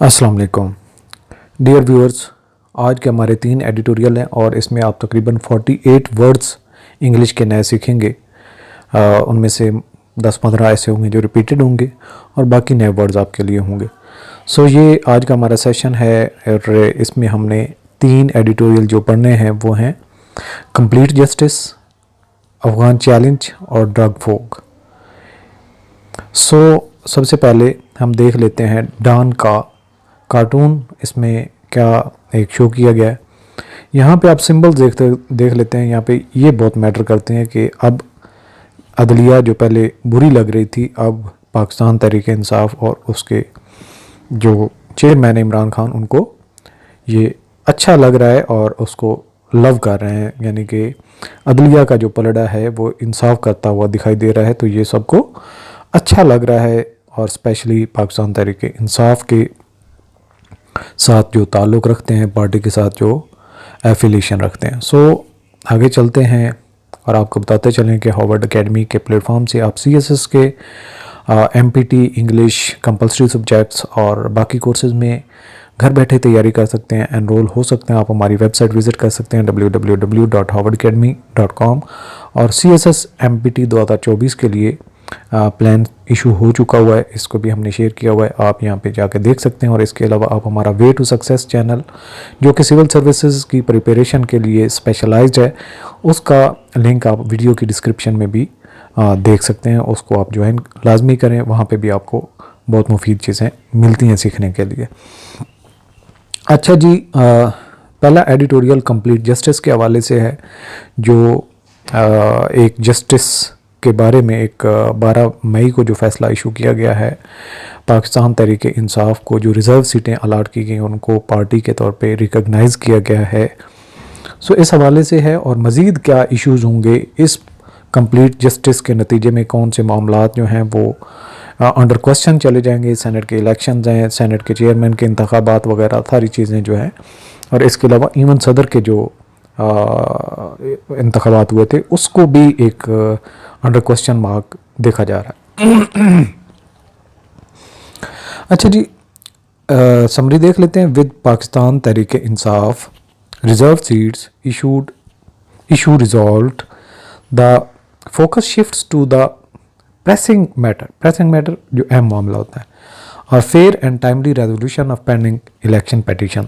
अस्सलाम वालेकुम dear viewers. आज के हमारे 3 एडिटोरियल हैं और इसमें आप तकरीबन 48 वर्ड्स इंग्लिश के नए सीखेंगे। उनमें से 10-15 ऐसे होंगे जो रिपीटेड होंगे और बाकी नए वर्ड्स आपके लिए होंगे। ये आज का हमारा सेशन है और इसमें हमने 3 एडिटोरियल जो पढ़ने हैं वो हैं कंप्लीट जस्टिस, अफगान चैलेंज और ड्रग फोक। सबसे पहले हम देख लेते हैं डॉन का कार्टून। इसमें क्या एक शो किया गया है। यहाँ पे आप सिंबल्स देख लेते हैं। यहाँ पे ये बहुत मैटर करते हैं कि अब अदलिया जो पहले बुरी लग रही थी, अब पाकिस्तान तहरीक इंसाफ और उसके जो चेयरमैन इमरान खान, उनको ये अच्छा लग रहा है और उसको लव कर रहे हैं। यानी कि अदलिया का जो पलड़ा है वो इंसाफ करता हुआ दिखाई दे रहा है, तो ये सबको अच्छा लग रहा है। और स्पेशली पाकिस्तान तहरीक इंसाफ के साथ जो ताल्लुक़ रखते हैं, पार्टी के साथ जो एफिलिएशन रखते हैं। आगे चलते हैं और आपको बताते चलें कि हार्वर्ड एकेडमी के प्लेटफॉर्म से आप CSS के MPT इंग्लिश कंपलसरी सब्जेक्ट्स और बाकी कोर्सेज़ में घर बैठे तैयारी कर सकते हैं, एनरोल हो सकते हैं। आप हमारी वेबसाइट विज़िट कर सकते हैं www.harvardacademy.com। और CSS MPT 2024 के लिए प्लान इशू हो चुका हुआ है, इसको भी हमने शेयर किया हुआ है, आप यहाँ पे जाके देख सकते हैं। और इसके अलावा आप हमारा वे टू सक्सेस चैनल जो कि सिविल सर्विसेज की प्रिपरेशन के लिए स्पेशलाइज्ड है, उसका लिंक आप वीडियो की डिस्क्रिप्शन में भी देख सकते हैं। उसको आप ज्वाइन लाजमी करें, वहाँ पे भी आपको बहुत मुफीद चीज़ें मिलती हैं सीखने के लिए। अच्छा जी, पहला एडिटोरियल कंप्लीट जस्टिस के हवाले से है, जो एक जस्टिस के बारे में एक 12 मई को जो फ़ैसला इशू किया गया है, पाकिस्तान तहरीक इंसाफ को जो रिज़र्व सीटें अलाट की गई उनको पार्टी के तौर पे रिकॉग्नाइज़ किया गया है। इस हवाले से है। और मज़ीद क्या इश्यूज़ होंगे इस कंप्लीट जस्टिस के नतीजे में, कौन से मामलात जो हैं वो अंडर क्वेश्चन चले जाएंगे। सेनेट के इलेक्शंस हैं, सेनेट के चेयरमैन के इंतखाबात वगैरह सारी चीज़ें जो हैं, और इसके अलावा इवन सदर के जो इंतखाबात हुए थे उसको भी एक अंडर क्वेश्चन मार्क देखा जा रहा है। अच्छा जी, समरी देख लेते हैं। With Pakistan Tehreek Insaf reserve seats issue resolve, the focus shifts to the pressing matter जो अहम मामला होता है, और fair and timely resolution of pending election petition.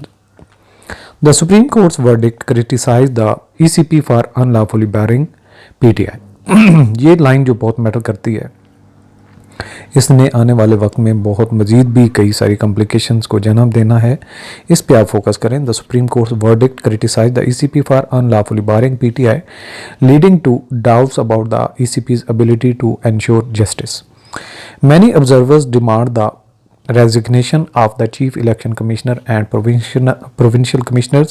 The Supreme Court's verdict criticized the ECP for unlawfully barring PTI। ये line जो बहुत matter करती है, इसने आने वाले वक्त में बहुत मज़ीद भी कई सारी कॉम्प्लिकेशंस को जन्म देना है। इस पे आप फोकस करें। The supreme court verdict criticised the ECP for unlawfully barring PTI, leading to doubts about the ECP's ability to ensure justice. Many observers demand the resignation of the Chief Election Commissioner and provincial commissioners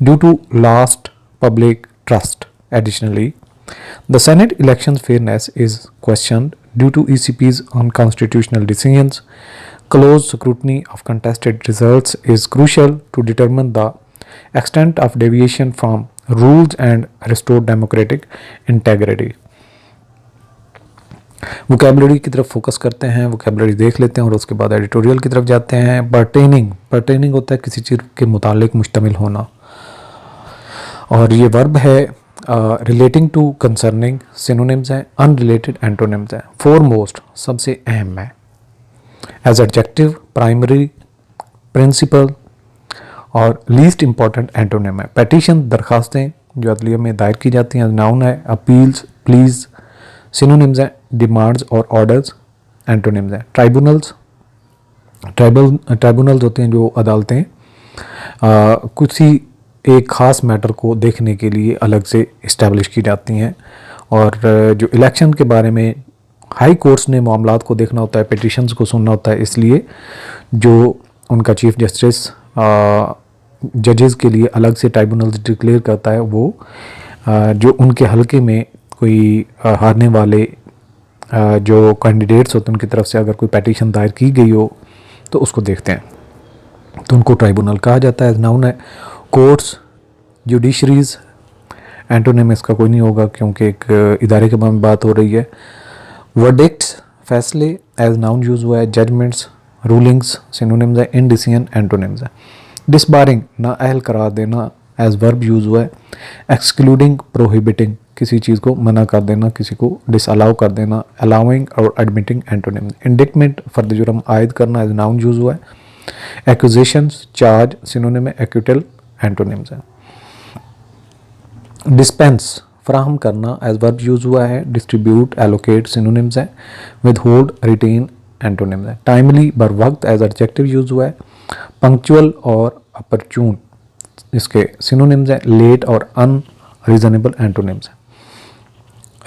due to lost public trust. Additionally, the Senate elections fairness is questioned due to ECP's unconstitutional decisions. Close scrutiny of contested results is crucial to determine the extent of deviation from rules and restore democratic integrity. Vocabulary की तरफ focus करते हैं, vocabulary देख लेते हैं और उसके बाद एडिटोरियल की तरफ जाते हैं। पर्टेनिंग होता है किसी चीज़ के मुतालिक मुश्तमिल होना, और ये वर्ब है। रिलेटिंग टू, कंसर्निंग सिनोनिम्स हैं, अनरिलेटेड एंटोनिम्स हैं। फोरमोस्ट सबसे अहम है। एज एडजेक्टिव प्राइमरी, प्रिंसिपल, और लीस्ट इंपॉर्टेंट एंटोनिम है। पेटिशन दरखास्तें जो अदलिया में दायर की जाती हैं, नाउन है। अपील्स, प्लीज सिनोनिम्स हैं। डिमांड्स और ऑर्डर्स एंटोनिम्स हैं। ट्राइब्यूनल्स होते हैं जो अदालतें किसी एक ख़ास मैटर को देखने के लिए अलग से इस्टेब्लिश की जाती हैं। और जो इलेक्शन के बारे में हाई कोर्ट्स ने मामलात को देखना होता है, पिटिशंस को सुनना होता है, इसलिए जो उनका चीफ जस्टिस जजेस के लिए अलग से ट्राइब्यूनल्स डिक्लेयर करता है, वो जो उनके हलके में कोई हारने वाले जो कैंडिडेट्स होते हैं उनकी तरफ से अगर कोई पेटिशन दायर की गई हो तो उसको देखते हैं, तो उनको ट्राइब्यूनल कहा जाता है। नाउन है। कोर्ट्स, जुडिशरीज, एंटोनिम इसका कोई नहीं होगा क्योंकि एक इदारे के बारे में बात हो रही है। वर्डिक्ट्स फैसले, एज नाउन यूज़ हुआ है। जजमेंट्स रूलिंग्स सिनोनिम्स है, इंडिसियन एंटोनिम्स है। डिसबारिंग ना अहल करार देना एज वर्ब यूज़ हुआ है। एक्सक्लूडिंग प्रोहिबिटिंग किसी चीज़ को मना कर देना, किसी को डिसअलाउ कर देना। अलाउइंग और एडमिटिंग एंटोनिम्स। इंडिक्टमेंट फर्द जुर्म आयद करना एज नाउन यूज़ हुआ है। एक्यूजेशंस चार्ज सिनोनिम है, एक्यूटल एंटोनिम्स है। डिस्पेंस फराहम करना एज वर्ब यूज़ हुआ है। डिस्ट्रीब्यूट एलोकेट सिनोनिम्स है। विदहोल्ड रिटेन एंटोनिम्स है। टाइमली बर वक्त एज एडजेक्टिव यूज़ हुआ है। पंक्चुअल और अपरचून इसके सिनोनिम्स है। लेट और अनरीजनेबल एंटोनिम्स है।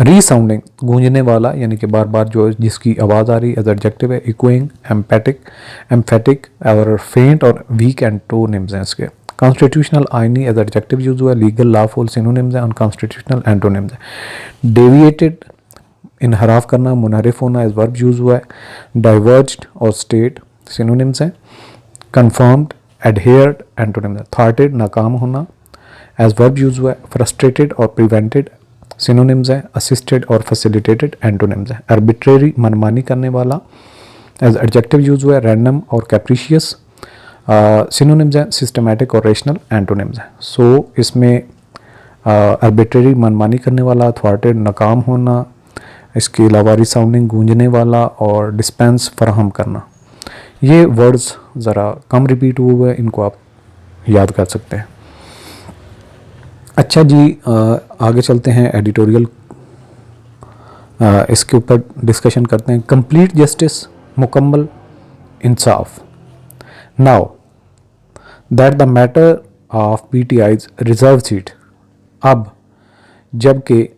रीसाउंडिंग गूंजने वाला यानी कि बार बार जो जिसकी आवाज़ आ रही एज एडजेक्टिव है। इक्विंग एम्फेटिक और फेंट और वीक एंटोनिम्स हैं इसके। कॉन्स्टिट्यूशनल आइनी एज एडजेक्टिव यूज हुआ है। लीगल लॉफुल सिनोनिम्स है। अनकॉन्स्टिट्यूशनल एंटोनिम्स है। डेविएटेड इनहराफ करना मुनहरिफ होना एज वर्ब यूज हुआ है। डाइवर्ज्ड और स्टेट सिनोनिम्स हैं। कन्फर्म्ड एडहेयर्ड एंटोनिम्स है। थॉटेड नाकाम होना एज वर्ब यूज हुआ है। फ्रस्ट्रेटेड और प्रिवेंटेड सिनोनिम्स है। असिस्टेड और फैसिलिटेटेड एंटोनिम्स है। आर्बिट्रेरी मनमानी करने वाला एज एडजेक्टिव यूज हुआ है। रैंडम और कैप्रिशियस सिनोनिम्स हैं। सिस्टमैटिक और रेशनल एंटोनिम्स हैं। सो इसमें आर्बिट्रेरी मनमानी करने वाला, थ्वार्टेड नाकाम होना, इसके अलावा रिसाउंडिंग गूंजने वाला और डिस्पेंस फराहम करना, ये वर्ड्स ज़रा कम रिपीट हुए हुए हैं, इनको आप याद कर सकते हैं। अच्छा जी, आगे चलते हैं एडिटोरियल, इसके ऊपर डिस्कशन करते हैं। कंप्लीट जस्टिस मुकम्मल इंसाफ। Now that the matter of PTI's reserve seat, अब जबकि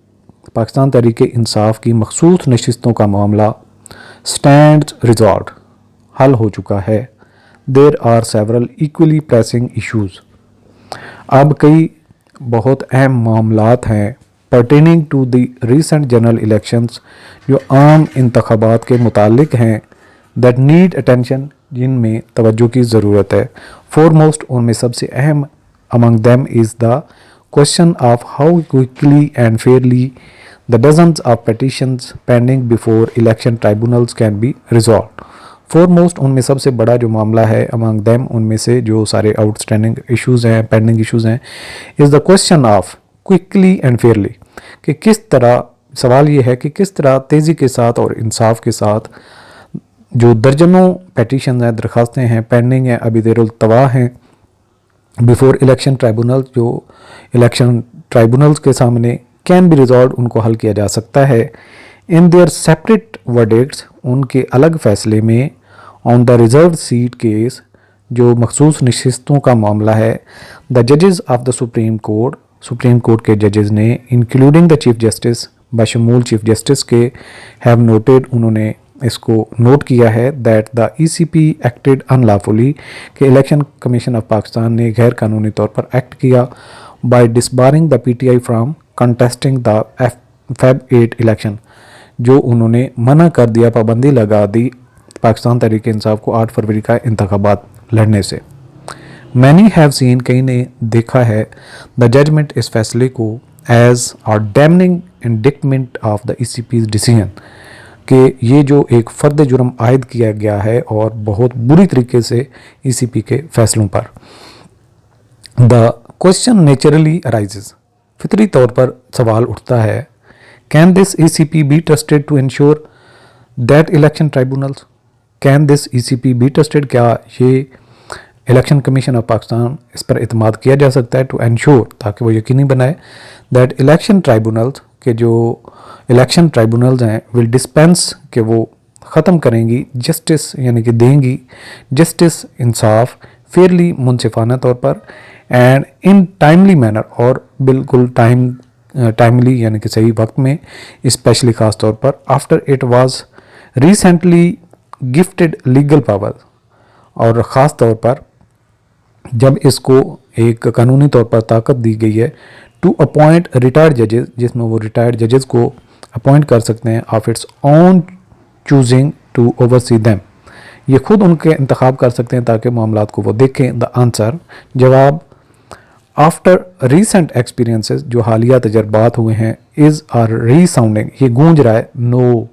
पाकिस्तान तहरीक इंसाफ की मखसूस नशिस्तों का मामला स्टैंड्स रिजॉल्व हल हो चुका है। There are several equally pressing issues, अब कई बहुत अहम मामलात हैं pertaining to the recent general elections, जो आम इंतखाबात के मुतालिक हैं, दैट नीड अटेंशन, जिनमें तवज्जो की ज़रूरत है। फोरमोस्ट उनमें सबसे अहम among them is the question of how quickly and Fairlie the dozens of petitions pending before election tribunals can be resolve. Foremost उनमें सबसे बड़ा जो मामला है अमंग देम, उनमें से जो सारे आउटस्टैंडिंग इश्यूज़ हैं, पेंडिंग इश्यूज़ हैं, is the question of quickly and Fairlie, कि किस तरह, सवाल ये है कि किस तरह तेज़ी के साथ और इंसाफ के साथ जो दर्जनों पेटिशन हैं, दरख्वास्तें हैं, पेंडिंग हैं, अभी देर-उल-तवा हैं बिफोर इलेक्शन ट्राइब्यूनल, जो इलेक्शन ट्राइब्यूनल्स के सामने कैन बी रिजॉल्व, उनको हल किया जा सकता है। इन देयर सेपरेट वर्डिक्ट्स, उनके अलग फैसले में, on the reserve seat case, जो मखसूस नशिस्तों का मामला है, द जजेस ऑफ द सुप्रीम कोर्ट के जजेस ने, इंक्लूडिंग द चीफ जस्टिस, बशमूल चीफ जस्टिस के, हैव नोटेड, उन्होंने इसको नोट किया है, that the ECP acted unlawfully, कि इलेक्शन कमीशन ऑफ पाकिस्तान ने गैर कानूनी तौर पर एक्ट किया, by disbarring the PTI from contesting the Feb 8 election, जो उन्होंने मना कर दिया, पाबंदी लगा दी पाकिस्तान तहरीक इंसाफ को 8 फरवरी का इंतखाबात लड़ने से। मैनी हैव सीन, कई ने देखा है, द जजमेंट, इस फैसले को, as are damning indictment of the ECP's decision, कि ये जो एक फ़र्द जुर्म आयद किया गया है और बहुत बुरी तरीके से ईसीपी के फैसलों पर। द क्वेश्चन नेचुरली अराइजेज, फितरी तौर पर सवाल उठता है, can this ECP be trusted to ensure that election tribunals, can this ECP be trusted, क्या ये इलेक्शन कमीशन ऑफ पाकिस्तान, इस पर इतमाद किया जा सकता है, टू एंश्योर, ताकि वो यकीनी बनाए, दैट इलेक्शन ट्राइब्यूनल्स, के जो इलेक्शन ट्राइब्यूनल्स हैं, विल डिस्पेंस, के वो ख़त्म करेंगी, जस्टिस यानी कि देंगी जस्टिस, इंसाफ, फेयरली, मुनसिफाना तौर पर, एंड इन टाइमली मैनर, और बिल्कुल टाइमली यानी कि सही वक्त में, स्पेशली ख़ास तौर पर, after it was recently gifted legal power, और ख़ास तौर पर जब इसको एक कानूनी तौर पर ताकत दी गई है, टू अपॉइंट रिटायर्ड जजेस, जिसमें वो रिटायर्ड जजेस को अपॉइंट कर सकते हैं, of its own choosing to oversee them, ये खुद उनके इंतखाब कर सकते हैं ताकि मामलात को वो देखें। द आंसर, जवाब, आफ्टर रीसेंट एक्सपीरियंसेस, जो हालिया तजर्बात हुए हैं, इज़ आर रीसाउंडिंग, ये गूंज रहा है, नो,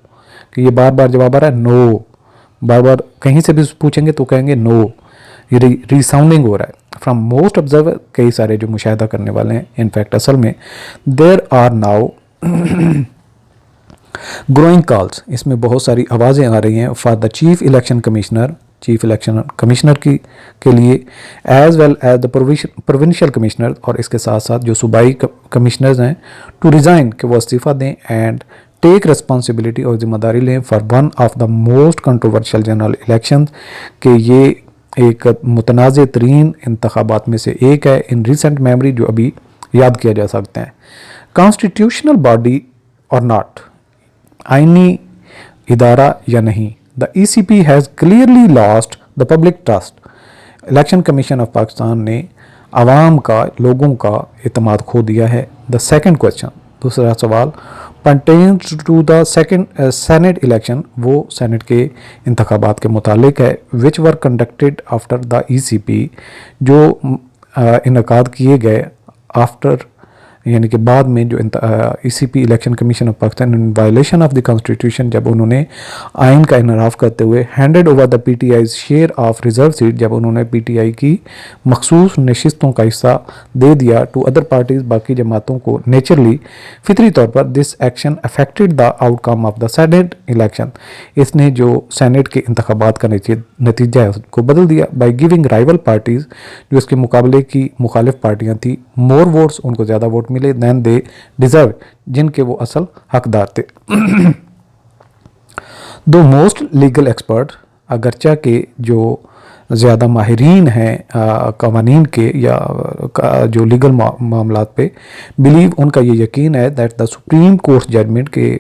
कि ये बार बार जवाब आ रहा है, नो, बार बार कहीं से भी पूछेंगे तो कहेंगे नो, ये रिसाउंडिंग हो रहा है। फ्रॉम मोस्ट ऑब्जर्वर, कई सारे जो मुशाहिदा करने वाले हैं, इनफैक्ट असल में there are now growing calls, इसमें बहुत सारी आवाज़ें आ रही हैं for the chief election commissioner, chief election commissioner की के लिए, as well as the provincial commissioner, और इसके साथ साथ जो सूबाई कमिश्नर्स हैं, टू रिज़ाइन, कि वो इस्तीफ़ा दें, एंड टेक रिस्पॉन्सिबिलिटी, और ज़िम्मेदारी लें for one of the most controversial general election, कि ये एक मुतनाज़ तरीन इंतखाबात में से एक है इन रिसेंट मेमोरी, जो अभी याद किया जा सकते हैं। कॉन्स्टिट्यूशनल बॉडी और नॉट, आइनी इदारा या नहीं, the ECP has clearly lost the public trust, election commission of Pakistan ने आवाम का, लोगों का एतमाद खो दिया है। द सेकंड क्वेश्चन, दूसरा सवाल, pertains to the second senate election, वो सेनेट के इंतखाबात के मुतालिक है, which were conducted after the ECP, जो इनकाद किए गए आफ्टर, यानी कि बाद में जो ECP election commission of Pakistan in violation of the constitution, जब उन्होंने आइन का इनराफ करते हुए handed over the PTI share of reserve seat, जब उन्होंने PTI की मखसूस नशिस्तों का हिस्सा दे दिया टू अदर पार्टीज, बाकी जमातों को, नेचुरली फितरी तौर पर this action affected the outcome of the senate election, इसने जो सेनेट के इंतखाबात का नतीजा है उसको बदल दिया, बाई गिविंग राइवल पार्टीज, जो इसके मुकाबले की मुखालिफ पार्टियाँ थी, मोर वोट्स, उनको ज़्यादा वोट मिले, दैन दे डिजर्व, जिनके वो असल हकदार थे। दो मोस्ट लीगल एक्सपर्ट, अगरचा के जो ज़्यादा माहिरीन हैं कवानीन के या जो लीगल मामलात पे, बिलीव, उनका ये यकीन है that the supreme court judgement, के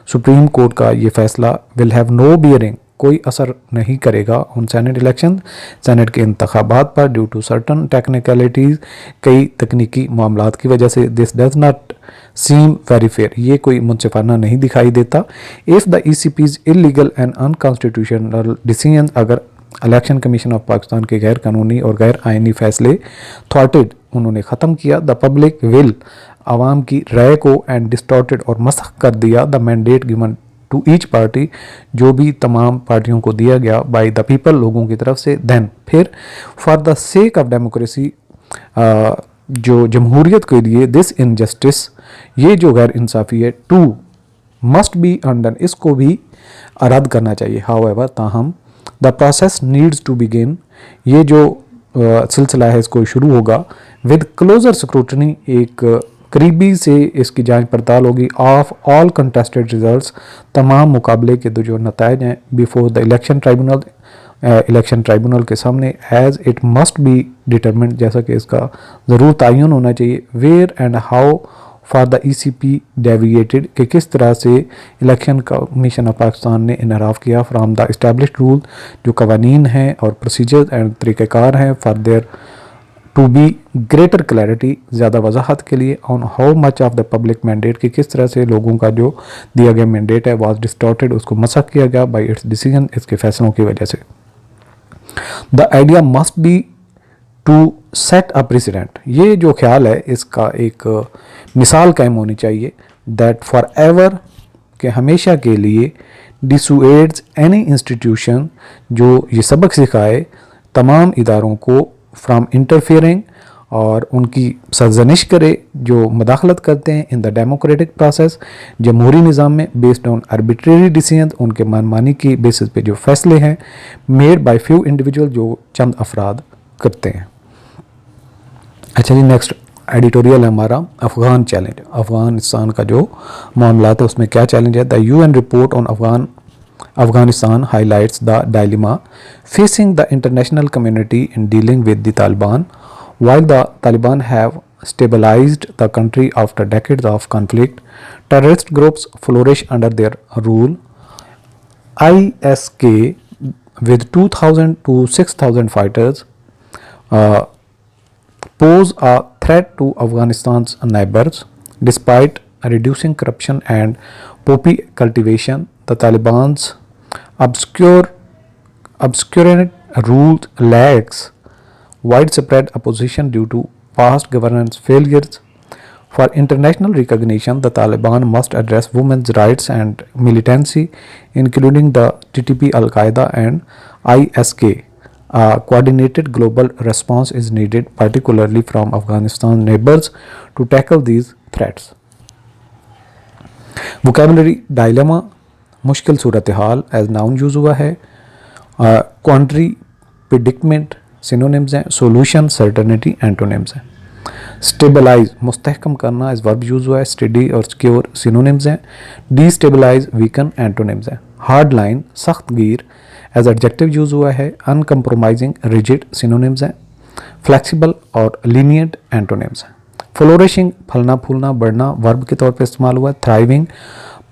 सुप्रीम कोर्ट का ये फैसला विल हैव नो बियरिंग, कोई असर नहीं करेगा ऑन सेनेट इलेक्शन, सेनेट के इंतखाबात पर, ड्यू टू सर्टन टेक्निकलिटीज़, कई तकनीकी मामलात की वजह से, this does not seem very fair, ये कोई मुनसिफाना नहीं दिखाई देता। If the ECP's illegal and unconstitutional decision, अगर इलेक्शन कमीशन ऑफ पाकिस्तान के गैर कानूनी और गैर आइनी फैसले थॉटेड, उन्होंने ख़त्म किया द पब्लिक विल, आवाम की राय को, एंड डिस्टॉर्टेड, और मसख कर दिया the mandate given to each party, जो भी तमाम पार्टियों को दिया गया बाय द पीपल, लोगों की तरफ से, देन फिर for the sake of democracy, जो जमहूरियत के लिए, दिस इनजस्टिस, ये जो गैर इंसाफ़ी है, टू मस्ट बी अनडन, इसको भी रद्द करना चाहिए। हाउएवर, ताहम, the process needs to begin, ये जो सिलसिला है इसको शुरू होगा, विद क्लोजर स्क्रूटनी, एक करीबी से इसकी जांच पड़ताल होगी, ऑफ ऑल कंटेस्टेड रिजल्ट्स, तमाम मुकाबले के जो नताइज हैं, before the election tribunal, election tribunal के सामने, as it must be determined, जैसा कि इसका ज़रूर तयन होना चाहिए, where and how for the ECP deviated, कि किस तरह से इलेक्शन कमीशन ऑफ पाकिस्तान ने इनहराफ किया फ्राम द इस्टेब्लिश्ड रूल, जो कवानीन हैं और प्रोसीजर एंड तरीक़ाकार हैं, for there to be greater clarity, ज़्यादा वजाहत के लिए, on how much of the public mandate, कि किस तरह से लोगों का जो दिया गया मैंडेट है वाज डिस्टॉर्टेड, उसको मसख किया गया बाई इट्स डिसीजन, इसके फैसलों की वजह से। The idea must be to set a precedent, ये जो ख्याल है इसका एक मिसाल कायम होनी चाहिए, दैट फॉर एवर, के हमेशा के लिए, डिसुएड्स एनी इंस्टीट्यूशन, जो ये सबक सिखाए तमाम इदारों को, फ्राम इंटरफेयरिंग, और उनकी सरजनिश करे जो मदाखलत करते हैं इन द डेमोक्रेटिक प्रोसेस, जमहूरी निज़ाम में, बेस्ड ऑन आर्बिट्रेरी डिसीजन, उनके मनमानी की बेसिस पे जो फैसले हैं, मेड बाय फ्यू इंडिविजुअल, जो चंद अफराद करते हैं। अच्छा जी, नेक्स्ट एडिटोरियल है हमारा, अफ़गान चैलेंज, अफ़गानिस्तान का जो मामला है उसमें क्या चैलेंज है। The UN report on Afghanistan highlights the dilemma facing the international community in dealing with the Taliban. While the Taliban have stabilized the country after decades of conflict, terrorist groups flourish under their rule. ISK, with 2,000 to 6,000 fighters, pose a threat to Afghanistan's neighbors. Despite reducing corruption and poppy cultivation, the Taliban's obscurant rule lacks widespread opposition due to past governance failures. For international recognition, the Taliban must address women's rights and militancy, including the TTP, Al Qaeda, and ISK. A coordinated global response is needed, particularly from Afghanistan neighbors, to tackle these threats. Vocabulary dilemma, मुश्किल सूरत हाल as noun use हुआ है. क्वांट्री, प्रिडिक्मेंट synonyms हैं. Solution, certainty antonyms हैं. Stabilise, मुस्तहकम करना as verb use हुआ है. Study और secure synonyms हैं. डीस्टेबलाइज, वीकन एंटोनिम्स हैं. हार्ड लाइन, सख्त गिर एज एडजेक्टिव यूज़ हुआ है. अनकम्प्रोमाइजिंग, रिजिड सिनोनिम्स हैं. फ्लेक्सिबल और लीनियंट एंटोनिम्स हैं. फ्लोरिशिंग, फलना फूलना बढ़ना वर्ब के तौर पे इस्तेमाल हुआ है. थ्राइविंग,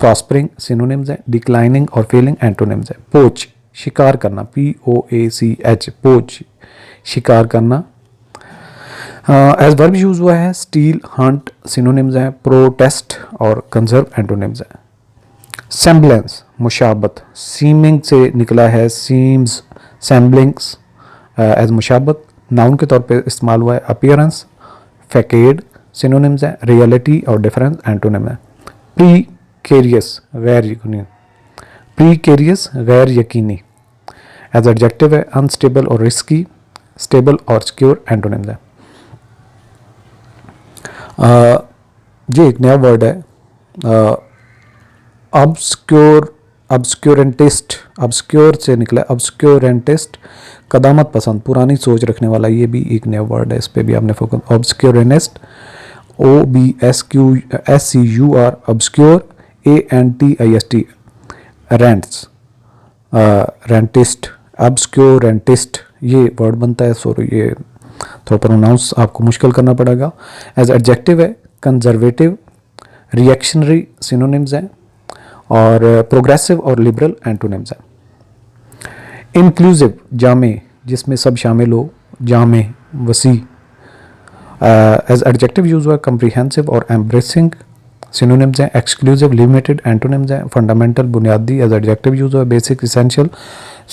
प्रॉस्परिंग सिनोनिम्स हैं. डिक्लाइनिंग और फेलिंग एंटोनिम्स हैं. पोच, शिकार करना, POACH, पोच शिकार करना एज वर्ब यूज़ हुआ है. स्टील, हंट सिनोनिम्स हैं. प्रोटेस्ट और कंजर्व एंटोनिम्स हैं. सेम्बलेंस, मुशाबत, सीमिंग से निकला है. सीम्स, सेम्बलिंग्स एज मुशाबत नाउन के तौर पे इस्तेमाल हुआ है. अपीयरेंस, फैकेड सिनोनिम्स हैं. रियलिटी और डिफरेंस एंटोनिम है. प्रीकेरियस, गैर यकीनी, प्रीकेरियस गैर यकीनी एज एडजेक्टिव है. अनस्टेबल और रिस्की, स्टेबल और सिक्योर एंटोनिम्स है. ये एक नया वर्ड है. ऑब्सक्योर, ऑब्सक्योरेंटिस्ट, ऑब्सक्योर से निकला है. ऑब्सक्योरेंटिस्ट कदामत पसंद, पुरानी सोच रखने वाला, ये भी एक नया वर्ड है. इस पर भी आपने focus. Obscurantist, OBSCUR, obscure. ANTIST, rents, rentist, obscurantist ये वर्ड बनता है. सॉरी, ये थोड़ा प्रोनाउंस आपको मुश्किल करना पड़ेगा. एज एडजेक्टिव है. कंजर्वेटिव, रिएक्शनरी सिनोनिम्स हैं. और प्रोग्रेसिव और लिबरल एंटोनिम्स हैं. इंक्लूसिव, जामे, जिसमें सब शामिल हो. जामे, वसी एज एडजेक्टिव यूज हुआ. कम्प्रीहेंसिव और एम्ब्रेसिंग सिनोनिम्स हैं. एक्सक्लूसिव, लिमिटेड एंटोनिम्स हैं. फंडामेंटल, बुनियादी एज एडजेक्टिव यूज हुआ. बेसिक, इसेंशियल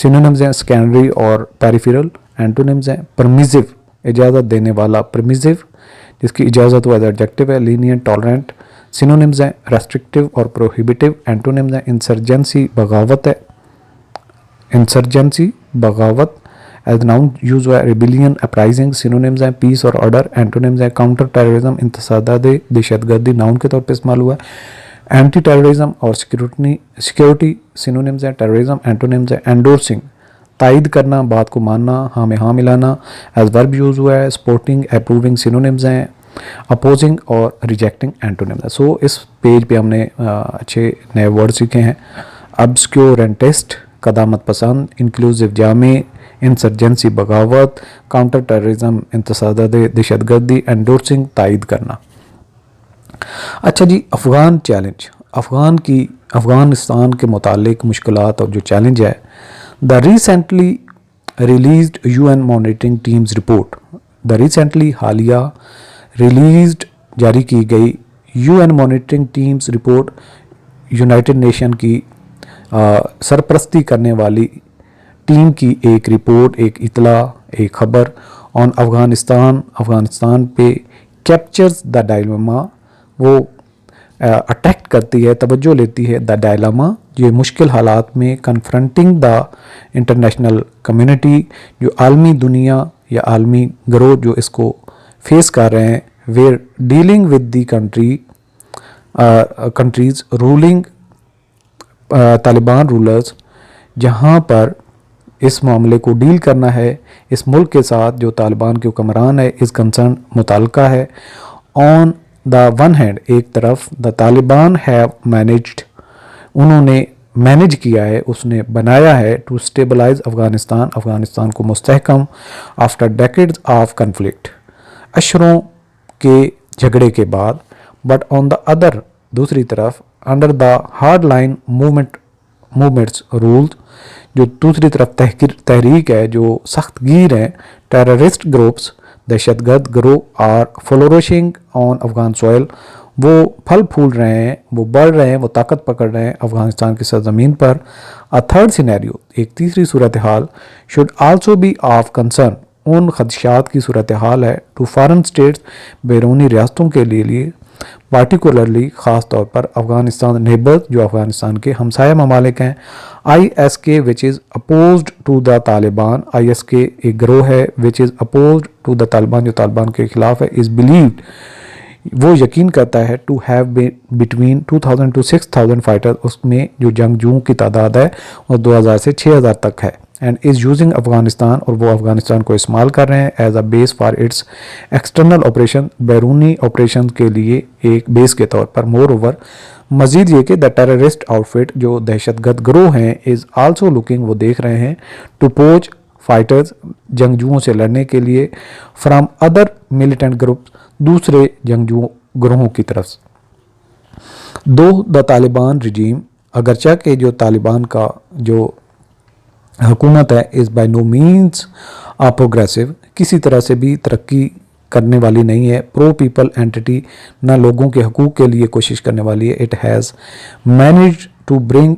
सिनोनिम्स हैं. सेकेंडरी और पेरिफेरल एंटोनिम्स हैं. परमिसिव, इजाज़त देने वाला. परमिसिव, जिसकी इजाज़त हुआ एज एडजेक्टिव है. लीनियंट, टॉलरेंट सिनोनिम्स हैं. रेस्ट्रिक्टिव और प्रोहिबिटिव एंटोनिम्स हैं. इंसर्जेंसी, बगावत है. इंसर्जेंसी, बगावत एज नाउन यूज हुआ है. रिबिलियन, अपराइजिंग सिनोनिम्स हैं. पीस और ऑर्डर एंटोनिम्स हैं. काउंटर टेररिज्म, इंतसादात, दहशतगर्दी नाउन के तौर पे इस्तेमाल हुआ है. एंटी टेररिज्म और सिक्योरिटी सिनोनिम्स हैं. टेररिज्म एंटोनिम्स हैं. एंडोर्सिंग, तायद करना, बात को मानना, हाँ में हाँ मिलाना एज वर्ब यूज हुआ है. सपोर्टिंग, अप्रूविंग सिनोनिम्स हैं. अपोजिंग और रिजेक्टिंग एंटोनिम्स है. सो इस पेज पे हमने अच्छे नए वर्ड सीखे हैं. ऑब्सक्योरेंटिस्ट कदामत पसंद, इंक्लूसिव जामे, इंसर्जेंसी बगावत, काउंटर टेररिज्म इंतसादात दहशतगर्दी, एंडोर्सिंग तायद करना. अच्छा जी, अफ़गान चैलेंज. अफ़गानिस्तान के मुतालिक मुश्किलात और जो चैलेंज है. The recently released UN monitoring teams report. The recently हालिया रिलीज्ड जारी की गई UN monitoring teams report United nation की सरपरस्ती करने वाली टीम की एक रिपोर्ट, एक इतला, एक खबर ऑन अफ़गानिस्तान पे कैप्चर्स द डायलेमा. वो अट्रैक्ट करती है, तवज्जो लेती है. द डायलेमा, ये मुश्किल हालात में कन्फ्रंटिंग द इंटरनेशनल कम्युनिटी, जो आलमी दुनिया या आलमी गरोह जो इसको फेस कर रहे हैं. Where dealing with the countries ruling Taliban rulers, जहाँ पर इस मामले को डील करना है इस मुल्क के साथ जो तालिबान के हुक्मरान है. इस कंसर्न मुताल्का है. ऑन द वन हैंड, एक तरफ द तालिबान हैव मैनेज्ड, उन्होंने मैनेज किया है, उसने बनाया है. टू स्टेबलाइज अफ़गानिस्तान को मुस्तहकम. आफ्टर डेकेड्स ऑफ कन्फ्लिक्ट, अशरों के झगड़े के बाद. बट ऑन द अदर, दूसरी तरफ, under the hard line movements rules, जो दूसरी तरफ तहरीक है जो सख्त गिर है. टेररिस्ट ग्रुप्स, दहशतगर्द ग्रोह are flourishing on Afghan soil, वो फल फूल रहे हैं, वो बढ़ रहे हैं, वो ताकत पकड़ रहे हैं अफ़गानिस्तान की सरजमीन पर. अ थर्ड सिनेरियो, एक तीसरी सूरत हाल. Should also be of concern, उन खदशात की सूरत हाल है. टू फॉरेन स्टेट्स, बैरूनी रियासतों के लिए पार्टिकुलरली ख़ास तौर पर अफ़गानिस्तान नेबर जो अफ़गानिस्तान के हमसाया ममालिक हैं, ISK which is opposed to the Taliban, ISK एक गिरोह है which is opposed to the Taliban जो तालिबान के ख़िलाफ़ है, इज़ बिलीव्ड वो यकीन करता है to have between 2000 to 6000 fighters, उसमें जो जंगजुओं की तादाद है वो 2000 से 6000 तक है, एंड इज़ यूजिंग अफ़गानिस्तान और वो अफ़गानिस्तान को इस्तेमाल कर रहे हैं as a base for its external operation, बैरूनी ऑपरेशन के लिए एक बेस के तौर पर। मोर ओवर मजीद ये कि द टेररिस्ट आउटफिट जो दहशतगर्द गिरोह हैं इज़ आल्सो लुकिंग वो देख रहे हैं टू पोच फाइटर्स जंगजुओं से लड़ने के लिए फ्राम अदर मिलिटेंट ग्रुप्स दूसरे जंगजुओं ग्रोहों की तरफ से। दो द तालिबान रिजीम अगरचा के जो तालिबान का जो हुकूमत है is by no means a progressive, किसी तरह से भी तरक्की करने वाली नहीं है, प्रो पीपल एंटिटी ना लोगों के हकूक़ के लिए कोशिश करने वाली है। It has manage to bring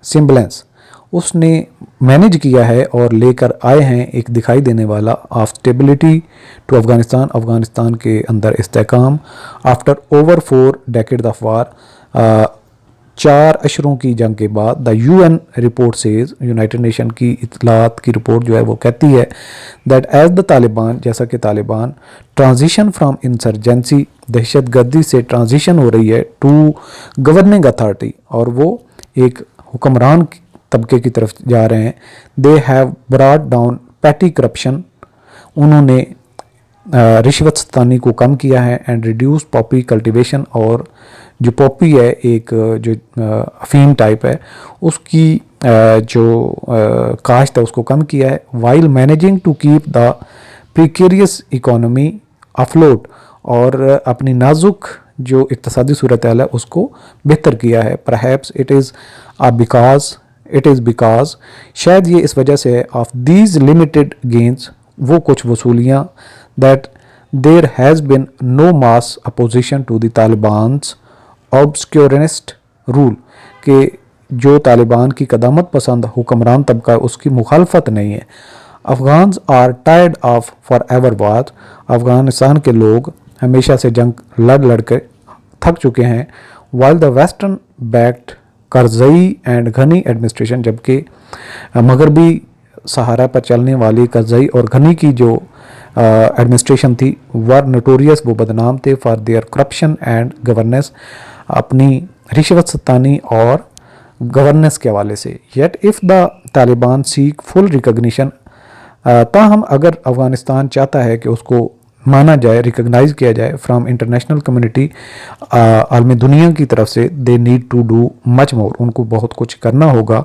semblance, उसने मैनेज किया है और लेकर आए हैं एक दिखाई देने वाला of stability to Afghanistan, Afghanistan के अंदर इस्तेहकाम after over 4 decade of war, 4 अशरों की जंग के बाद। The UN report says, united nation की इतलात की रिपोर्ट जो है वो कहती है दैट एज द तालिबान, जैसा कि तालिबान ट्रांजिशन फ्राम इंसर्जेंसी दहशत गर्दी से ट्रांजिशन हो रही है टू गवर्निंग अथॉरिटी, और वो एक हुक्मरान तबके की तरफ जा रहे हैं। They have brought down petty corruption, उन्होंने रिश्वत सतानी को कम किया है, एंड रिड्यूस पॉपी कल्टीवेशन, और जो पॉपी है एक जो अफीम टाइप है उसकी जो काश्त है उसको कम किया है। While managing to keep the precarious economy afloat, और अपनी नाजुक जो इक्तसादी सूरत हाल है उसको बेहतर किया है। परहैप्स इट इज़ बिकॉज शायद ये इस वजह से है ऑफ दीज लिमिटेड गेंस, वो कुछ वसूलियाँ, that there has been no mass opposition to the Taliban's obscurantist rule, के जो तालिबान की कदामत पसंद हुक्मरान तबका है उसकी मुखालफत नहीं है। Afghans are tired of forever war वार, अफ़गानिस्तान के लोग हमेशा से जंग लड़ कर थक चुके हैं। While the western backed Karzai and घनी एडमिनिस्ट्रेशन, जबकि मगरबी सहारा पर चलने वाली करजई और घनी की जो एडमिनिस्ट्रेशन थी वर नोटोरियस, वो बदनाम थे for their corruption and governance, अपनी रिश्वत सतानी और गवर्नेंस के हवाले से। Yet if the Taliban seek full recognition, ताहम अगर अफ़गानिस्तान चाहता है कि उसको माना जाए, रिकग्नाइज किया जाए फ्राम इंटरनेशनल कम्युनिटी, आलमी दुनिया की तरफ से, they need to do much more, उनको बहुत कुछ करना होगा,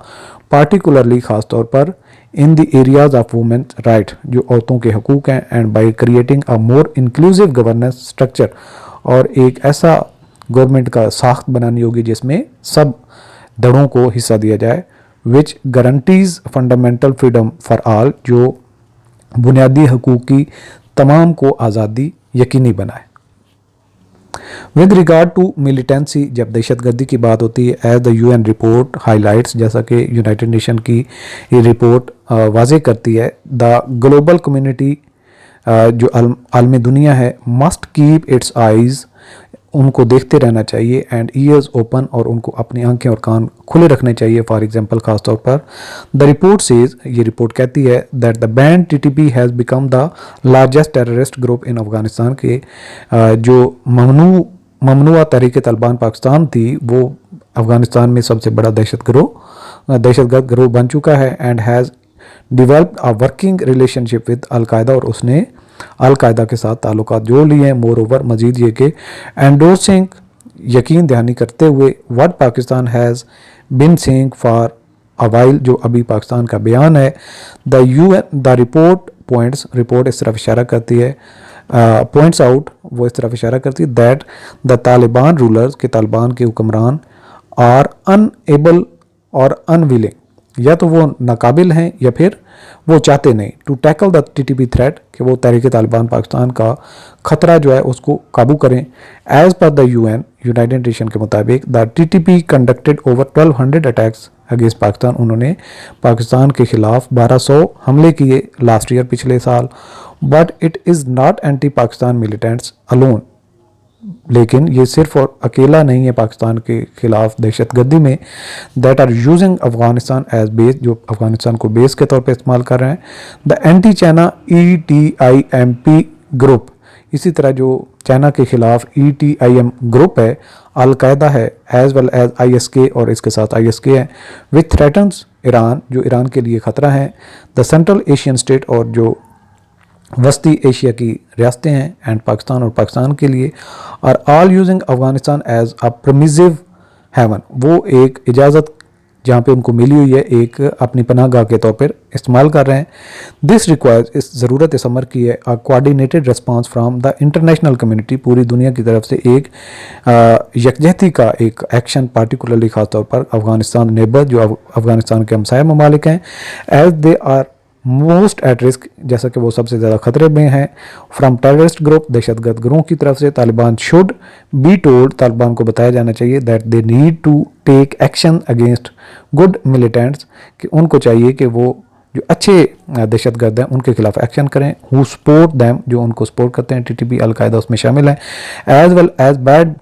पार्टिकुलरली ख़ास तौर पर in the areas of women right, जो औरतों के हकूक़ हैं, and by creating a more inclusive governance structure, और एक ऐसा गवर्नमेंट का साख्त बनानी होगी जिसमें सब दड़ों को हिस्सा दिया जाए, which guarantees fundamental freedom for all, जो बुनियादी हकूक़ की तमाम को आज़ादी यकीनी बनाए। विद रिगार्ड टू मिलिटेंसी, जब दहशतगर्दी की बात होती है, as the UN report highlights, जैसा कि यूनाइटेड नेशन की ये रिपोर्ट वाज़े करती है, द ग्लोबल कम्युनिटी जो आलमी दुनिया है, मस्ट कीप इट्स आइज़, उनको देखते रहना चाहिए, एंड ईयर्स ओपन, और उनको अपनी आंखें और कान खुले रखने चाहिए। फॉर एग्जांपल ख़ास तौर पर द रिपोर्ट सेज, ये रिपोर्ट कहती है that the band TTP has become the largest terrorist group in Afghanistan, के जो ममनुआ तहरीक तालिबान पाकिस्तान थी वो अफ़गानिस्तान में सबसे बड़ा दहशतगर्द गिरोह बन चुका है, and has developed a working relationship with al Qaeda, और उसने अलकायदा के साथ ताल्लुकात जोड़ लिए हैं। मोर ओवर मजीद ये कि एंडोर्सिंग, यकीन दहानी करते हुए, what Pakistan has been saying for a while, जो अभी पाकिस्तान का बयान है, द रिपोर्ट पॉइंट्स, रिपोर्ट इस तरफ इशारा करती है, पॉइंट्स आउट, वो इस तरफ इशारा करती है दैट द तालिबान रूलर्स, के तालिबान के हुक्मरान, आर अनएबल और अनविलिंग, या तो वो नाकाबिल हैं या फिर वो चाहते नहीं, to tackle the TTP threat, कि वो तहरीक तालिबान पाकिस्तान का ख़तरा जो है उसको काबू करें। As per the UN, United nation के मुताबिक, the TTP conducted over 1200 attacks against Pakistan, उन्होंने पाकिस्तान के ख़िलाफ़ 1200 हमले किए लास्ट ईयर, पिछले साल। But it is not anti Pakistan militants alone, लेकिन ये सिर्फ और अकेला नहीं है पाकिस्तान के खिलाफ दहशतगर्दी में, that are using Afghanistan as base, जो अफगानिस्तान को बेस के तौर पे इस्तेमाल कर रहे हैं। The anti China ETIMP group, इसी तरह जो चाइना के खिलाफ ETIM ग्रुप है, अलकायदा है, एज वेल एज ISK और इसके साथ ISK है, विथ थ्रेटन्स ईरान, जो ईरान के लिए ख़तरा है, द सेंट्रल एशियन स्टेट और जो वस्ती एशिया की रियासतें हैं, एंड पाकिस्तान और पाकिस्तान के लिए, are all using Afghanistan as a permissive haven, वो एक इजाज़त जहाँ पे उनको मिली हुई है एक अपनी पनाहगाह के तौर पर इस्तेमाल कर रहे हैं। दिस रिक्वायर्स, इस ज़रूरत इस अमर की है, अ coordinated response from the international community, पूरी दुनिया की तरफ से एक यकजहती का एक एक्शन, पार्टिकुलरली ख़ास तौर पर अफगानिस्तान नेबर, जो अफगानिस्तान के हमसाया ममालिक हैं, as they are most at risk, जैसा कि वो सबसे ज़्यादा खतरे में हैं, फ्राम टेररिस्ट ग्रुप, दहशतगर्द ग्रोह की तरफ से। Taliban should be told, Taliban को बताया जाना चाहिए, that they need to take action against good militants, कि उनको चाहिए कि वो जो अच्छे दहशतगर्द हैं उनके खिलाफ एक्शन करें, हु सपोर्ट दैम, जो उनको सपोर्ट करते हैं, TTP अलकायदा उसमें शामिल हैं, as well as bad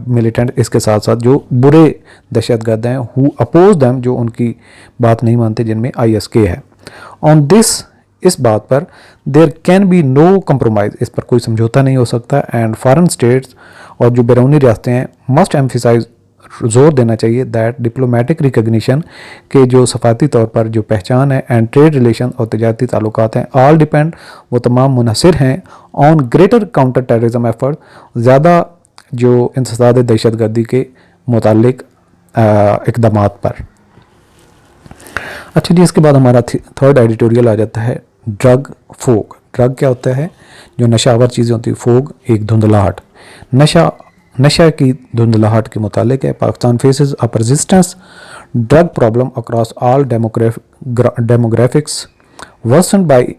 militant, इसके साथ साथ जो बुरे दहशतगर्द हैं, हु अपोज दैम, जो उनकी बात नहीं मानते, जिनमें ISK है। ऑन दिस, इस बात पर, there can be no compromise, इस पर कोई समझौता नहीं हो सकता, एंड फॉरेन स्टेट्स और जो बैरूनी रियासतें हैं, मस्ट एम्फिसाइज, जोर देना चाहिए, दैट डिप्लोमेटिक रिकग्निशन, के जो सफारती तौर पर जो पहचान है, एंड ट्रेड रिलेशन और तजारती ताल्लुकात हैं, ऑल डिपेंड, वो तमाम मुनहसर हैं, on greater counter terrorism effort, ज़्यादा जो इंसदाद दहशतगर्दी के मुतालिक इकदाम पर। अच्छा जी, इसके बाद हमारा थर्ड एडिटोरियल आ जाता है ड्रग फोग। ड्रग क्या होता है? जो नशावर चीज़ें होती है, फोग एक धुंधलाहट, नशा की धुंधलाहट के मुतालिक है। Pakistan faces a persistence drug problem across all demographics, worsened by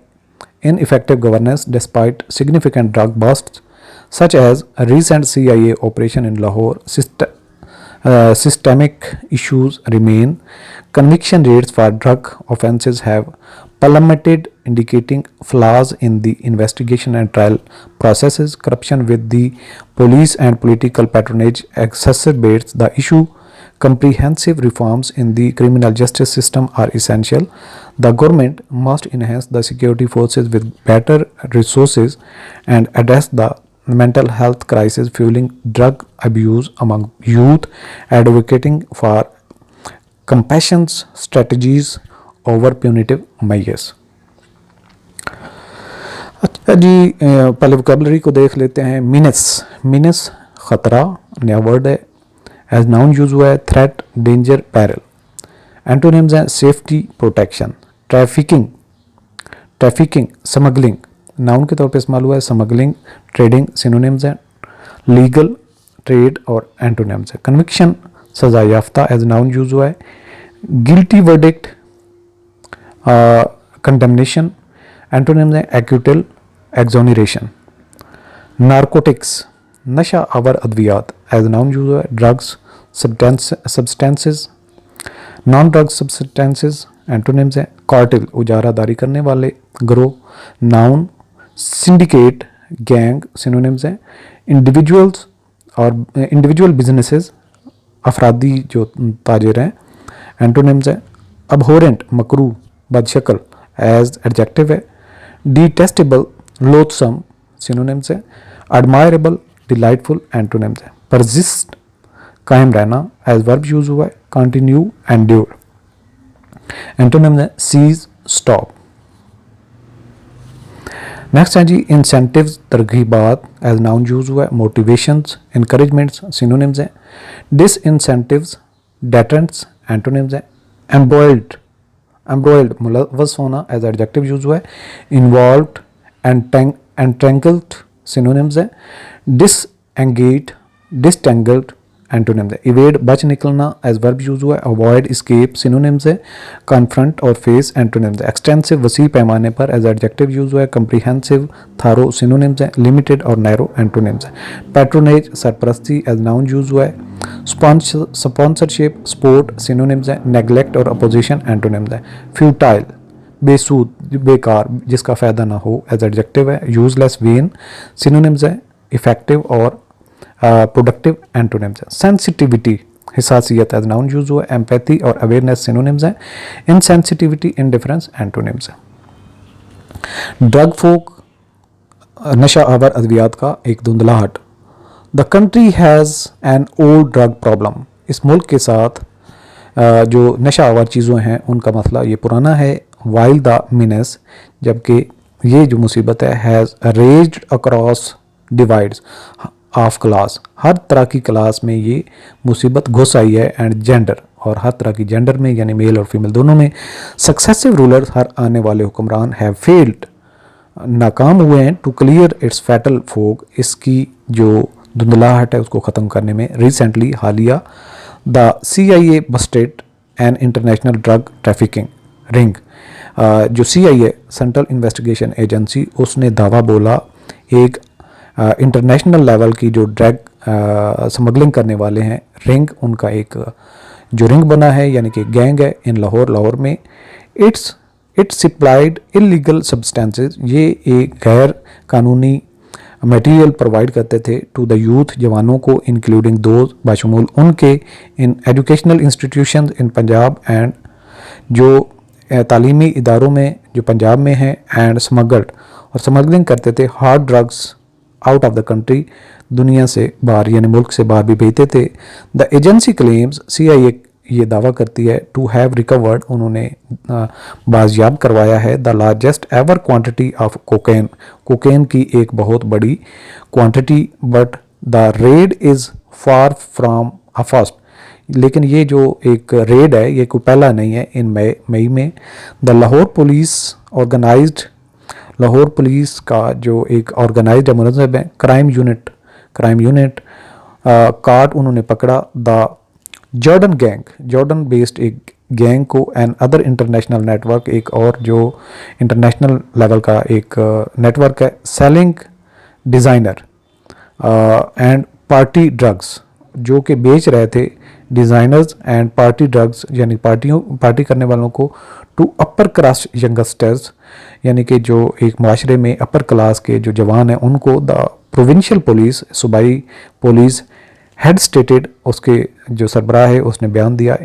ineffective governance despite significant drug busts such as a recent CIA operation in Lahore. Systemic issues remain. Conviction rates for drug offences have plummeted, indicating flaws in the investigation and trial processes. Corruption with the police and political patronage exacerbates the issue. Comprehensive reforms in the criminal justice system are essential. The government must enhance the security forces with better resources and address the mental health crisis fueling drug abuse among youth, advocating for compassionate strategies over punitive measures. अच्छा जी, पहले vocabulary को देख लेते हैं। मीनस खतरा, नया word है। As noun use हुआ है थ्रेट, डेंजर, पैरल। एंटोनिम्स हैं safety, protection. Trafficking, smuggling, noun के तौर पे इस्तेमाल हुआ है। स्मगलिंग, ट्रेडिंग, सिनोनिम्स हैं। लीगल, ट्रेड और एंटोनिम्स है। कन्विक्शन, सजा याफ्ता, एज नाउन यूज हुआ है। गिल्टी वर्डिक्ट, कंडेमनेशन, एंटोनिम्स हैं एक्यूटल, एक्सोनरेशन। नारकोटिक्स, नशा आवर अद्वियात, एज नाउन यूज हुआ है। Drugs, substances, non drug substances, antonyms हैं। कार्टेल, उजारादारी करने वाले ग्रोह, नाउन। सिंडिकेट, गैंग, सिनोनिम्स हैं। इंडिविजुअल्स और इंडिविजुअल बिजनेसेस, अफरादी जो ताजिर हैं, एंटोनिम्स हैं। अबहोरेंट, मकरू, बदशक्ल, एज एडजेक्टिव है। डिटेस्टेबल, लोथसम, सिनोनिम्स हैं। एडमायरेबल, डिलाइटफुल, एंटोनिम्स है। परसिस्ट, कायम रहना, एज वर्ब यूज हुआ है। कंटिन्यू, एंड्योर, एंटोनिम्स है। Cease, stop. नेक्स्ट है जी इंसेंटिव्स, तरगीबात, एज नाउन यूज हुआ है। मोटिवेशंस, इंकरेजमेंट्स, सिनोनिम्स हैं। डिसइंसेंटिव्स, डेटरेंट्स, एंटोनिम्स हैं। एम्ब्रॉयल्ड, मुलव्वस होना, एज एडजेक्टिव यूज हुआ है। इन्वॉल्व्ड, एंट्रेंगल्ड, सिनोनिम्स हैं। डिसएंगेज, डिस्टेंगल्ड, एंटोनिम्स है। इवेड, बच निकलना, एज वर्ब यूज हुआ है। अवॉइड, एस्केप, सिनोनिम्स है। कन्फ्रंट और फेस, एंटोनिम्स है। एक्सटेंसिव, वसी पैमाने पर, एज एडजेक्टिव यूज हुआ है। कंप्रीहेंसिव, थारो, सिनोनिम्स है। लिमिटेड और नैरो, एंटोनिम्स है। पैट्रोनेज, सरपरस्ती, एज नाउन यूज हुआ है। स्पॉन्सरशिप, स्पोर्ट, सिनोनिम्स है। नेग्लेक्ट और अपोजिशन, एंटोनिम्स है। फ्यूटाइल, बेसूद, बेकार, जिसका फ़ायदा ना हो, एज एडजेक्टिव है। यूजलेस, वेन, सिनोनिम्स है। इफेक्टिव और प्रोडक्टिव एंटोनिम्स हैं। सेंसिटिविटी हिसासियत एज नाउन यूज हुआ, एम्पैथी और अवेयरनेस सिनोनिम्स हैं, इनसेंसिटिविटी इंडिफरेंस एंटोनिम्स हैं। ड्रग फोक नशा आवर अद्वियात का एक धुंधलाहट। The country has an old drug problem, इस मुल्क के साथ जो नशा आवर चीज़ों हैं उनका मसला ये पुराना है। वाइल द मिनस, जबकि ये जो मुसीबत है, has raged across divides of class, हर तरह की क्लास में ये मुसीबत घुस आई है, एंड जेंडर, और हर तरह की जेंडर में यानी मेल और फीमेल दोनों में। सक्सेसिव रूलर्स, हर आने वाले हुक्मरान, हैव फेल्ड, नाकाम हुए हैं, to clear its fatal fog, इसकी जो धुंधलाहट है उसको ख़त्म करने में। रिसेंटली हालिया the CIA Busted an international drug trafficking ring, जो CIA सेंट्रल इन्वेस्टिगेशन एजेंसी, उसने दावा बोला एक इंटरनेशनल लेवल की जो ड्रग स्मगलिंग करने वाले हैं रिंग, उनका एक जो रिंग बना है यानी कि गैंग है इन लाहौर में। इट्स सप्लाइड इलीगल सब्सटेंसेस, ये एक गैर कानूनी मटेरियल प्रोवाइड करते थे टू द यूथ, जवानों को, इंक्लूडिंग दोज, बाशमूल उनके, in educational institutions in Punjab and, जो तालीमी इदारों में जो पंजाब में हैं, एंड स्मगल्ड, और स्मगलिंग करते थे hard drugs out of the country, दुनिया से बाहर यानी मुल्क से बाहर भी भेजते थे। द एजेंसी क्लेम्स, CIA ये दावा करती है, टू हैव रिकवर्ड, उन्होंने बाजियाब करवाया है, the largest ever quantity of cocaine, cocaine की एक बहुत बड़ी quantity, but the red is far from a first, लेकिन ये जो एक रेड है ये कोई पहला नहीं है। इन मई में the Lahore police organised, Lahore police का जो एक ऑर्गेनाइज्ड मुनज़्ज़म है, क्राइम यूनिट कार्ड, उन्होंने पकड़ा the Jordan gang, Jordan based एक गैंग को, एंड अदर इंटरनेशनल नेटवर्क, एक और जो इंटरनेशनल लेवल का एक नेटवर्क है, selling designer and party drugs, जो कि बेच रहे थे डिज़ाइनर्स एंड पार्टी ड्रग्स यानी पार्टी करने वालों को, टू अपर क्लास यंगस्टर्स, यानी कि जो एक माशरे में अपर क्लास के जो जवान हैं उनको। द प्रोविंशियल पुलिस, सूबाई पुलिस हेड स्टेटेड, उसके जो सरबराह है उसने बयान दिया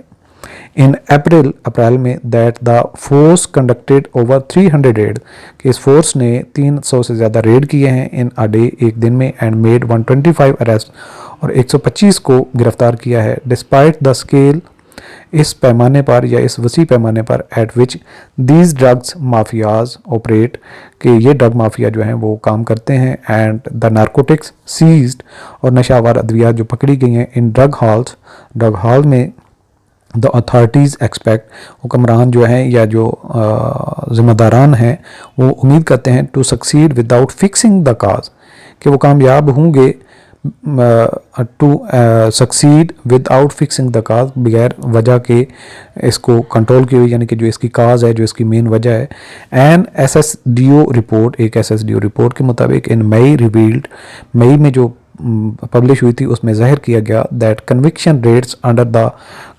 इन अप्रैल में, that the force conducted over 300 red, कि इस फोर्स ने 300 से ज़्यादा रेड किए हैं इन अ डे, एक दिन में, एंड मेड 125 अरेस्ट, और 125 को गिरफ्तार किया है। डिस्पाइट द स्केल, इस पैमाने पर या इस वसी पैमाने पर, eight which these drugs mafias operate, कि ये ड्रग माफिया जो हैं वो काम करते हैं, एंड द नारकोटिक्स सीज्ड, और नशावर अद्वियात जो पकड़ी गई हैं, इन ड्रग हॉल में, द अथॉरिटीज़ एक्सपेक्ट, हुक्मरान जो हैं या जो ज़िम्मेदारान हैं वो उम्मीद करते हैं, to succeed without fixing the cause, कि वो कामयाब होंगे, to succeed without fixing the cause, बगैर वजह के इसको कंट्रोल की हुई, यानी कि जो इसकी काज है, जो इसकी मेन वजह है। एन SSDO रिपोर्ट, एक SSDO रिपोर्ट के मुताबिक, इन मई में जो पब्लिश हुई थी उसमें ज़ाहिर किया गया, that conviction rates under the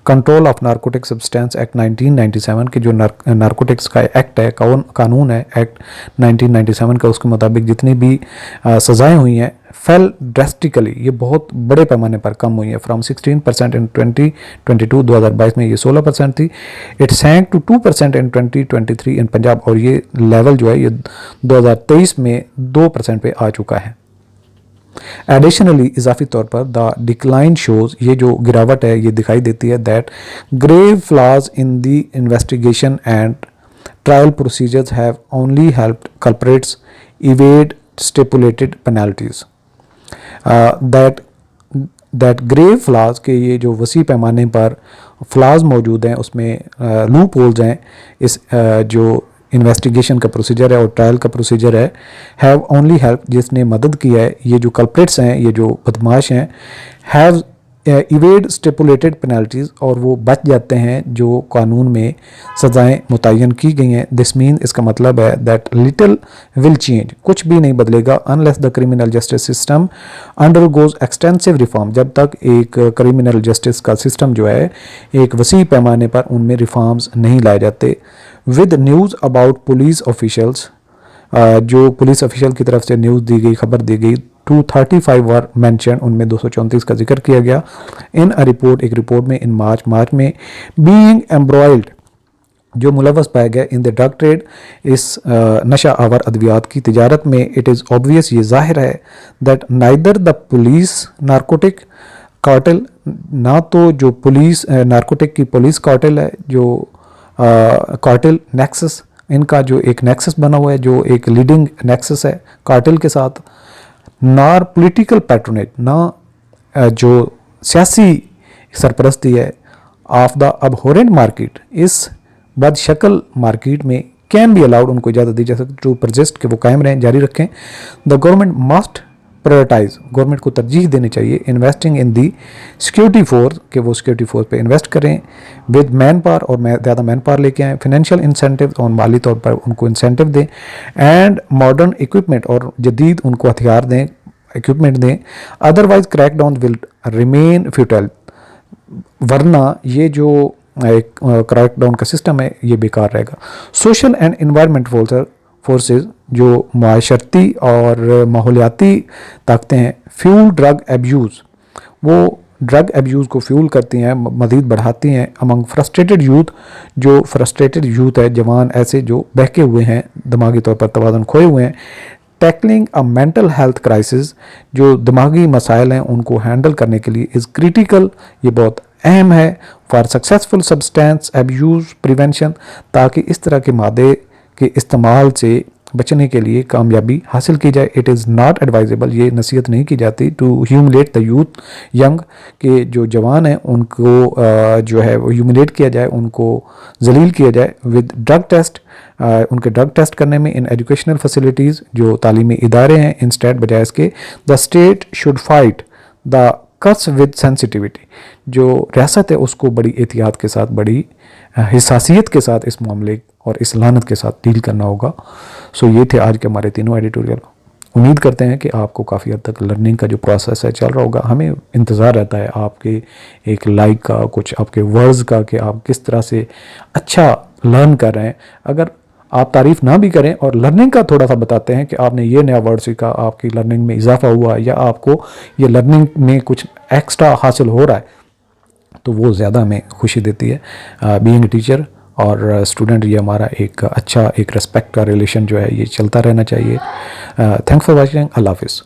control of narcotic substance act 1997 के जो नारकोटिक्स का एक्ट है, कानून है एक्ट 1997 का, उसके मुताबिक जितनी भी सज़ाएँ हुई हैं, फेल ड्रेस्टिकली, ये बहुत बड़े पैमाने पर कम हुई है, फ्रॉम 16% इन 2022, 2022 में ये 16% थी, इट सैंक टू 2% इन 2023 इन पंजाब, और ये लेवल जो है ये 2023 में 2% पे आ चुका है। एडिशनली, इजाफी तौर पर, द डिक्लाइन शोज, ये जो गिरावट है ये दिखाई देती है, that grave flaws in the investigation and trial procedures have only helped culprits evade stipulated penalties, that grave flaws, के ये जो वसी पैमाने पर फ्लॉज मौजूद हैं, उसमें लूप होल्स हैं, इस जो इन्वेस्टिगेशन का प्रोसीजर है और ट्रायल का प्रोसीजर है, हैव ओनली हेल्प, जिसने मदद की है, ये जो कल्प्रिट्स हैं, ये जो बदमाश हैं, हैव इवेड स्टिपुलेटेड पेनल्टीज़, और वो बच जाते हैं जो कानून में सज़ाएँ मुतय्यन की गई हैं। दिस मीन, इसका मतलब है, दैट लिटिल विल चेंज, कुछ भी नहीं बदलेगा, unless the criminal justice system undergoes extensive reform, जब तक एक क्रिमिनल जस्टिस का सिस्टम जो है एक वसी पैमाने पर उनमें रिफॉर्म्स नहीं लाए जाते। With news about police officials, जो पुलिस ऑफिशियल की तरफ से न्यूज़ दी गई, खबर दी गई, 235 वर मेंशन, उनमें 234 का जिक्र किया गया। इन अ रिपोर्ट, एक रिपोर्ट में इन मार्च में, बीइंग एम्ब्रॉयल्ड, जो मुलवस पाया गया इन द ड्रग ट्रेड, इस नशा आवर अद्वियात की तिजारत में, इट इज़ ऑब्वियस, ये जाहिर है, that neither the police narcotic cartel, ना तो जो पुलिस नारकोटिक की पुलिस कार्टेल है, जो कार्टेल नेक्सस, इनका जो एक नेक्सस बना हुआ है, जो एक लीडिंग नेक्सस है कार्टेल के साथ, नार पॉलिटिकल पैट्रोनेज, ना जो सियासी सरपरस्ती है, ऑफ द अबहोरेंट मार्केट, इस बदशक्ल मार्केट में, कैन बी अलाउड, उनको इजाज़त दी जा सकती टू परजिस्ट, कि वो कायम रहें, जारी रखें। The government must prioritise, government को तरजीह देनी चाहिए, investing in the security force, कि वो सिक्योरिटी फोर्स पे इन्वेस्ट करें, विद मैन पावर, और ज़्यादा मैन पावर लेके आएँ, फाइनेंशियल इंसेंटिव, और माली तौर पर उनको इंसेंटिव दें, एंड मॉडर्न इक्विपमेंट, और जदीद उनको हथियार दें, इक्विपमेंट दें। Otherwise crack down will remain futile, वरना ये जो एक क्रैक डाउन का सिस्टम है ये बेकार रहेगा। सोशल एंड इन्वायरमेंट फोर्सेस, जो माशरती और माहौलियाती ताकतें हैं, फ्यूल ड्रग एब्यूज़, वो ड्रग एब्यूज़ को फ्यूल करती हैं, मज़ीद बढ़ाती हैं, अमंग फ्रस्ट्रेटेड यूथ, जो फ्रस्ट्रेटेड यूथ है, जवान ऐसे जो बहके हुए हैं, दिमागी तौर पर तवाज़ुन खोए हुए हैं। टैकलिंग अ मेंटल हेल्थ क्राइसिस, जो दिमागी मसाइल हैं उनको हैंडल करने के लिए, इज़ क्रिटिकल, ये बहुत अहम है, for successful substance abuse prevention, ताकि इस तरह के मादे के इस्तेमाल से बचने के लिए कामयाबी हासिल की जाए। इट इज़ नॉट एडवाइजेबल, ये नसीहत नहीं की जाती, to humiliate the youth young, के जो जवान हैं उनको जो है वो ह्यूमिलेट किया जाए, उनको जलील किया जाए, विद ड्रग टेस्ट, उनके ड्रग टेस्ट करने में, इन एजुकेशनल फैसिलिटीज़, जो तालीमी इदारे हैं, इंस्टेड बजाय इसके, the state should fight the cuts with sensitivity, जो रियासत है उसको बड़ी एहतियात के साथ, बड़ी हिसासियत के साथ इस मामले और इस लानत के साथ डील करना होगा। सो ये थे आज के हमारे तीनों एडिटोरियल। उम्मीद करते हैं कि आपको काफ़ी हद तक लर्निंग का जो प्रोसेस है चल रहा होगा। हमें इंतज़ार रहता है आपके एक लाइक का, कुछ आपके वर्ड्स का, कि आप किस तरह से अच्छा लर्न कर रहे हैं। अगर आप तारीफ़ ना भी करें और लर्निंग का थोड़ा सा बताते हैं कि आपने ये नया वर्ड सीखा, आपकी लर्निंग में इजाफा हुआ, या आपको ये लर्निंग में कुछ एक्स्ट्रा हासिल हो रहा है, तो वो ज़्यादा हमें खुशी देती है। बीइंग टीचर और स्टूडेंट, ये हमारा एक अच्छा एक रिस्पेक्ट का रिलेशन जो है ये चलता रहना चाहिए। Thanks for watching. अल्लाह हाफिज़।